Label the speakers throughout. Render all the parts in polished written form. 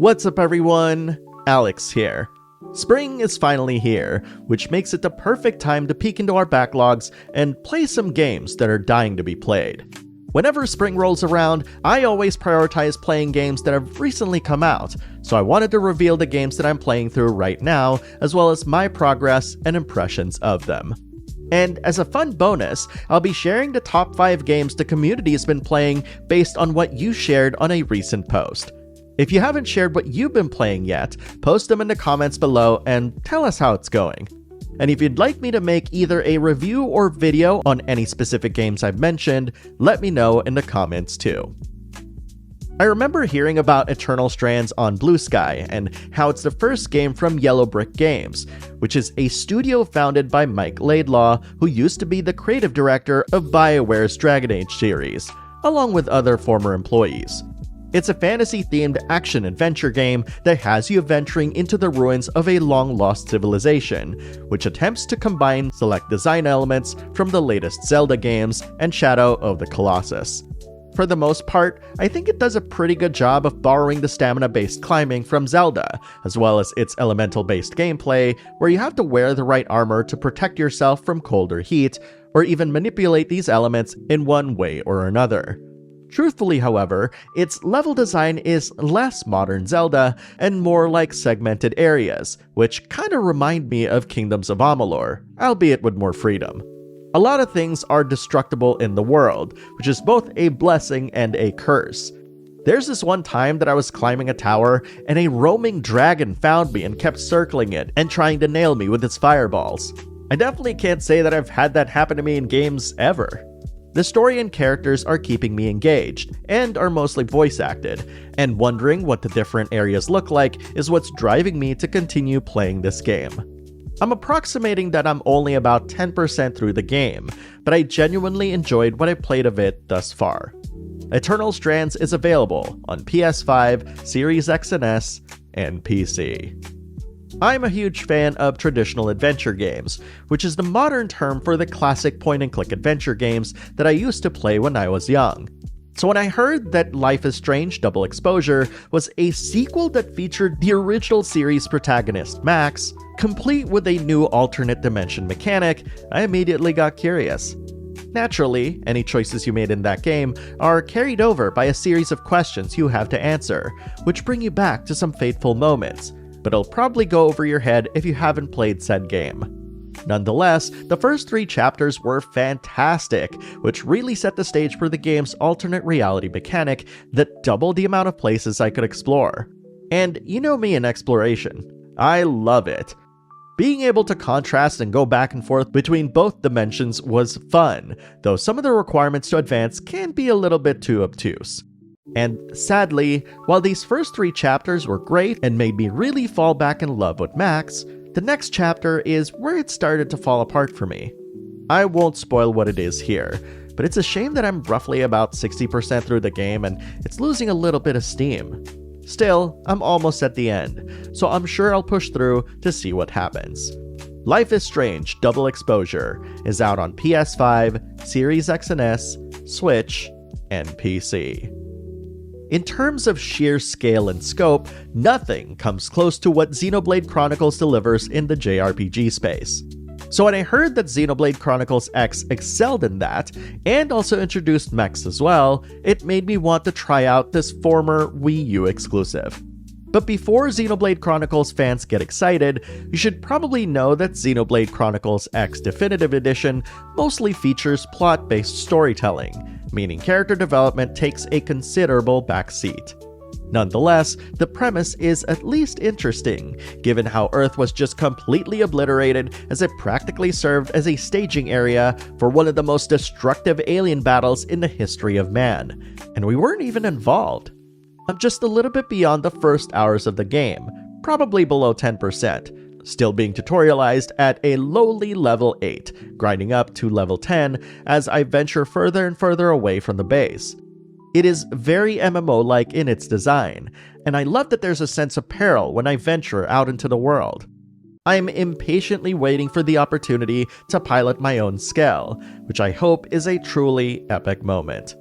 Speaker 1: What's up everyone? Alex here. Spring is finally here, which makes it the perfect time to peek into our backlogs and play some games that are dying to be played. Whenever spring rolls around, I always prioritize playing games that have recently come out, so I wanted to reveal the games that I'm playing through right now, as well as my progress and impressions of them. And as a fun bonus, I'll be sharing the top 5 games the community has been playing based on what you shared on a recent post. If you haven't shared what you've been playing yet, post them in the comments below and tell us how it's going. And if you'd like me to make either a review or video on any specific games I've mentioned, let me know in the comments too. I remember hearing about Eternal Strands on Blue Sky and how it's the first game from Yellow Brick Games, which is a studio founded by Mike Laidlaw, who used to be the creative director of BioWare's Dragon Age series, along with other former employees. It's a fantasy-themed action-adventure game that has you venturing into the ruins of a long-lost civilization, which attempts to combine select design elements from the latest Zelda games and Shadow of the Colossus. For the most part, I think it does a pretty good job of borrowing the stamina-based climbing from Zelda, as well as its elemental-based gameplay, where you have to wear the right armor to protect yourself from cold or heat, or even manipulate these elements in one way or another. Truthfully, however, its level design is less modern Zelda and more like segmented areas, which kinda remind me of Kingdoms of Amalur, albeit with more freedom. A lot of things are destructible in the world, which is both a blessing and a curse. There's this one time that I was climbing a tower and a roaming dragon found me and kept circling it and trying to nail me with its fireballs. I definitely can't say that I've had that happen to me in games ever. The story and characters are keeping me engaged, and are mostly voice acted, and wondering what the different areas look like is what's driving me to continue playing this game. I'm approximating that I'm only about 10% through the game, but I genuinely enjoyed what I played of it thus far. Eternal Strands is available on PS5, Series X and S, and PC. I'm a huge fan of traditional adventure games, which is the modern term for the classic point-and-click adventure games that I used to play when I was young. So when I heard that Life is Strange Double Exposure was a sequel that featured the original series protagonist Max, complete with a new alternate dimension mechanic, I immediately got curious. Naturally, any choices you made in that game are carried over by a series of questions you have to answer, which bring you back to some fateful moments, but it'll probably go over your head if you haven't played said game. Nonetheless, the first 3 chapters were fantastic, which really set the stage for the game's alternate reality mechanic that doubled the amount of places I could explore. And you know me in exploration. I love it. Being able to contrast and go back and forth between both dimensions was fun, though some of the requirements to advance can be a little bit too obtuse. And sadly, while these first 3 chapters were great and made me really fall back in love with Max, the next chapter is where it started to fall apart for me. I won't spoil what it is here, but it's a shame that I'm roughly about 60% through the game and it's losing a little bit of steam. Still, I'm almost at the end, so I'm sure I'll push through to see what happens. Life is Strange Double Exposure is out on PS5, Series X and S, Switch, and PC. In terms of sheer scale and scope, nothing comes close to what Xenoblade Chronicles delivers in the JRPG space. So when I heard that Xenoblade Chronicles X excelled in that, and also introduced mechs as well, it made me want to try out this former Wii U exclusive. But before Xenoblade Chronicles fans get excited, you should probably know that Xenoblade Chronicles X Definitive Edition mostly features plot-based storytelling, meaning character development takes a considerable backseat. Nonetheless, the premise is at least interesting, given how Earth was just completely obliterated as it practically served as a staging area for one of the most destructive alien battles in the history of man, and we weren't even involved. I'm just a little bit beyond the first hours of the game, probably below 10%, still being tutorialized at a lowly level 8, grinding up to level 10 as I venture further and further away from the base. It is very MMO-like in its design, and I love that there's a sense of peril when I venture out into the world. I'm impatiently waiting for the opportunity to pilot my own Skell, which I hope is a truly epic moment.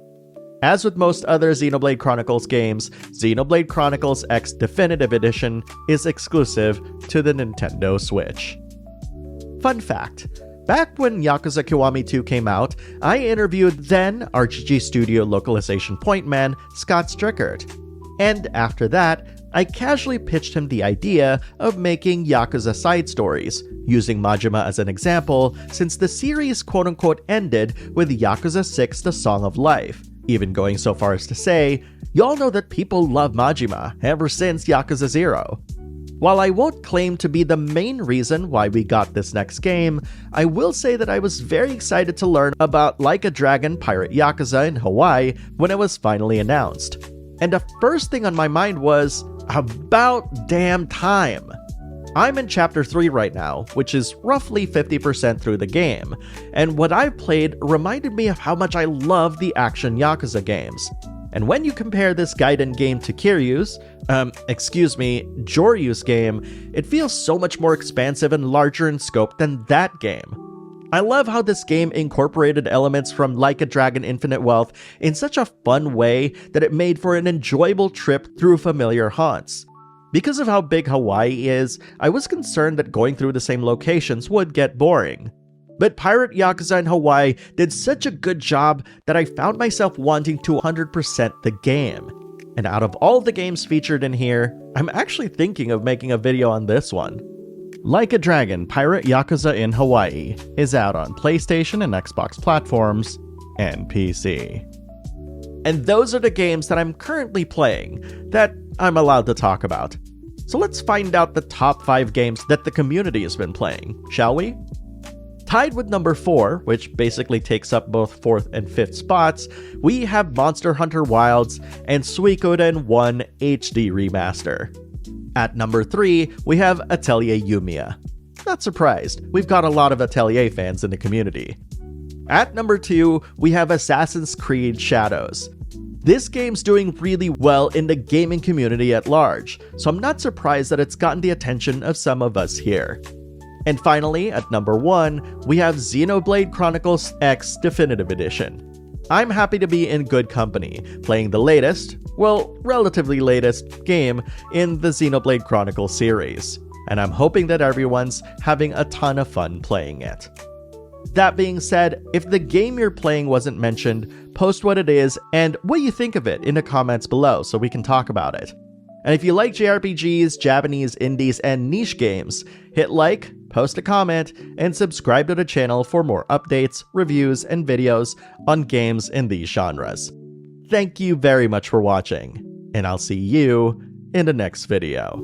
Speaker 1: As with most other Xenoblade Chronicles games, Xenoblade Chronicles X Definitive Edition is exclusive to the Nintendo Switch. Fun fact: back when Yakuza Kiwami 2 came out, I interviewed then RGG Studio localization point man Scott Strickert. And after that, I casually pitched him the idea of making Yakuza side stories, using Majima as an example, since the series quote-unquote ended with Yakuza 6 The Song of Life, even going so far as to say, y'all know that people love Majima ever since Yakuza 0. While I won't claim to be the main reason why we got this next game, I will say that I was very excited to learn about Like a Dragon Pirate Yakuza in Hawaii when it was finally announced. And the first thing on my mind was, about damn time. I'm in Chapter 3 right now, which is roughly 50% through the game, and what I've played reminded me of how much I love the action Yakuza games. And when you compare this Gaiden game to Kiryu's, Joryu's game, it feels so much more expansive and larger in scope than that game. I love how this game incorporated elements from Like a Dragon Infinite Wealth in such a fun way that it made for an enjoyable trip through familiar haunts. Because of how big Hawaii is, I was concerned that going through the same locations would get boring. But Pirate Yakuza in Hawaii did such a good job that I found myself wanting to 100% the game. And out of all the games featured in here, I'm actually thinking of making a video on this one. Like a Dragon Pirate Yakuza in Hawaii is out on PlayStation and Xbox platforms and PC. And those are the games that I'm currently playing, that I'm allowed to talk about. So let's find out the top 5 games that the community has been playing, shall we? Tied with number 4, which basically takes up both 4th and 5th spots, we have Monster Hunter Wilds and Suikoden 1 HD Remaster. At number 3, we have Atelier Yumiya. Not surprised, we've got a lot of Atelier fans in the community. At number 2, we have Assassin's Creed Shadows. This game's doing really well in the gaming community at large, so I'm not surprised that it's gotten the attention of some of us here. And finally, at number 1, we have Xenoblade Chronicles X Definitive Edition. I'm happy to be in good company, playing the latest, well, relatively latest, game in the Xenoblade Chronicles series, and I'm hoping that everyone's having a ton of fun playing it. That being said, if the game you're playing wasn't mentioned, post what it is and what you think of it in the comments below so we can talk about it. And if you like JRPGs, Japanese indies, and niche games, hit like, post a comment, and subscribe to the channel for more updates, reviews, and videos on games in these genres. Thank you very much for watching, and I'll see you in the next video.